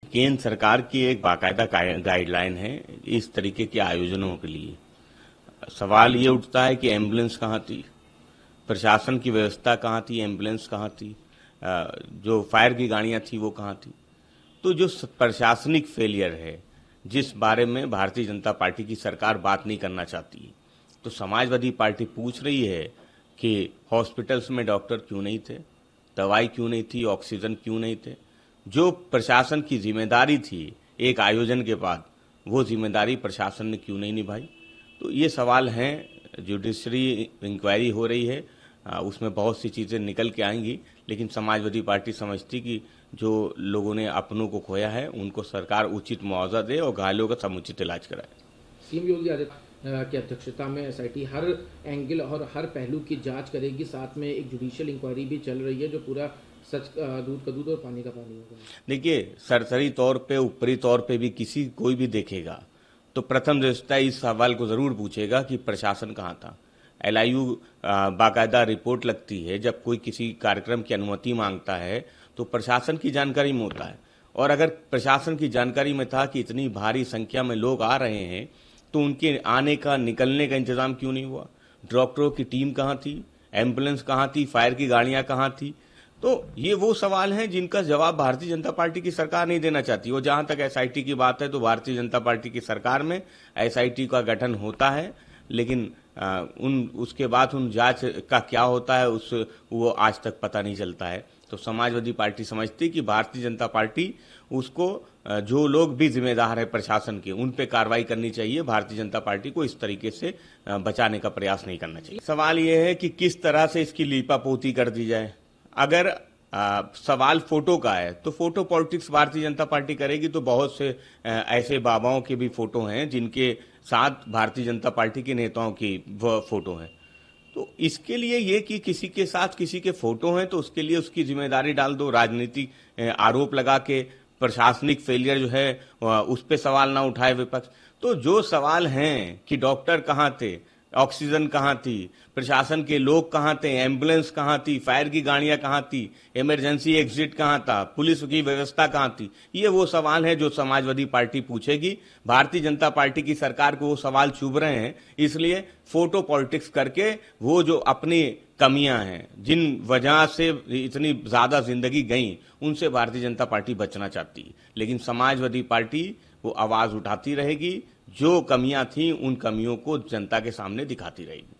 केंद्र सरकार की एक बाकायदा गाइडलाइन है इस तरीके के आयोजनों के लिए। सवाल ये उठता है कि एम्बुलेंस कहाँ थी, प्रशासन की व्यवस्था कहाँ थी, एम्बुलेंस कहाँ थी, जो फायर की गाड़ियाँ थी वो कहाँ थी। तो जो प्रशासनिक फेलियर है, जिस बारे में भारतीय जनता पार्टी की सरकार बात नहीं करना चाहती है, तो समाजवादी पार्टी पूछ रही है कि हॉस्पिटल्स में डॉक्टर क्यों नहीं थे, दवाई क्यों नहीं थी, ऑक्सीजन क्यों नहीं थे। जो प्रशासन की जिम्मेदारी थी एक आयोजन के बाद, वो जिम्मेदारी प्रशासन ने क्यों नहीं निभाई। तो ये सवाल हैं। जुडिशरी इंक्वायरी हो रही है, उसमें बहुत सी चीज़ें निकल के आएंगी, लेकिन समाजवादी पार्टी समझती कि जो लोगों ने अपनों को खोया है उनको सरकार उचित मुआवजा दे और घायलों का समुचित इलाज कराए। सीएम योगी आदित्यनाथ की अध्यक्षता में एसआईटी हर एंगल और हर पहलू की जांच करेगी, साथ में एक जुडिशियल इंक्वायरी भी चल रही है जो पूरा सच दूध का दूध और पानी का पानी होगा। देखिए, सरसरी तौर पे, ऊपरी तौर पे भी कोई भी देखेगा तो प्रथम दृष्टया इस सवाल को जरूर पूछेगा कि प्रशासन कहाँ था। एलआईयू बाकायदा रिपोर्ट लगती है, जब कोई किसी कार्यक्रम की अनुमति मांगता है तो प्रशासन की जानकारी में होता है, और अगर प्रशासन की जानकारी में था कि इतनी भारी संख्या में लोग आ रहे हैं तो उनके आने का, निकलने का इंतजाम क्यों नहीं हुआ। डॉक्टरों की टीम कहाँ थी, एम्बुलेंस कहाँ थी, फायर की गाड़ियां कहाँ थी। तो ये वो सवाल हैं जिनका जवाब भारतीय जनता पार्टी की सरकार नहीं देना चाहती। और जहां तक एसआईटी की बात है तो भारतीय जनता पार्टी की सरकार में एसआईटी का गठन होता है, लेकिन उसके बाद उन जांच का क्या होता है वो आज तक पता नहीं चलता है। तो समाजवादी पार्टी समझती कि भारतीय जनता पार्टी उसको, जो लोग भी जिम्मेदार है प्रशासन के, उन पे कार्रवाई करनी चाहिए। भारतीय जनता पार्टी को इस तरीके से बचाने का प्रयास नहीं करना चाहिए। सवाल ये है कि किस तरह से इसकी लीपापोती कर दी जाए। अगर सवाल फोटो का है तो photo politics Bharatiya Janata party करेगी, तो बहुत से ऐसे बाबाओं के भी फोटो हैं जिनके साथ भारतीय जनता पार्टी के नेताओं की फोटो हैं। तो इसके लिए ये कि किसी के साथ किसी के फोटो हैं तो उसके लिए उसकी जिम्मेदारी डाल दो, राजनीतिक आरोप लगा के प्रशासनिक फेलियर जो है उस पर सवाल ना उठाए विपक्ष। तो जो सवाल हैं कि डॉक्टर कहाँ थे, ऑक्सीजन कहाँ थी, प्रशासन के लोग कहाँ थे, एम्बुलेंस कहाँ थी, फायर की गाड़ियां कहाँ थी, इमरजेंसी एग्जिट कहाँ था, पुलिस की व्यवस्था कहाँ थी, ये वो सवाल है जो समाजवादी पार्टी पूछेगी। भारतीय जनता पार्टी की सरकार को वो सवाल चुभ रहे हैं, इसलिए फोटो पॉलिटिक्स करके वो जो अपनी कमियां हैं, जिन वजह से इतनी ज्यादा जिंदगी गई, उनसे भारतीय जनता पार्टी बचना चाहती है। लेकिन समाजवादी पार्टी वो आवाज उठाती रहेगी, जो कमियां थी उन कमियों को जनता के सामने दिखाती रहेगी।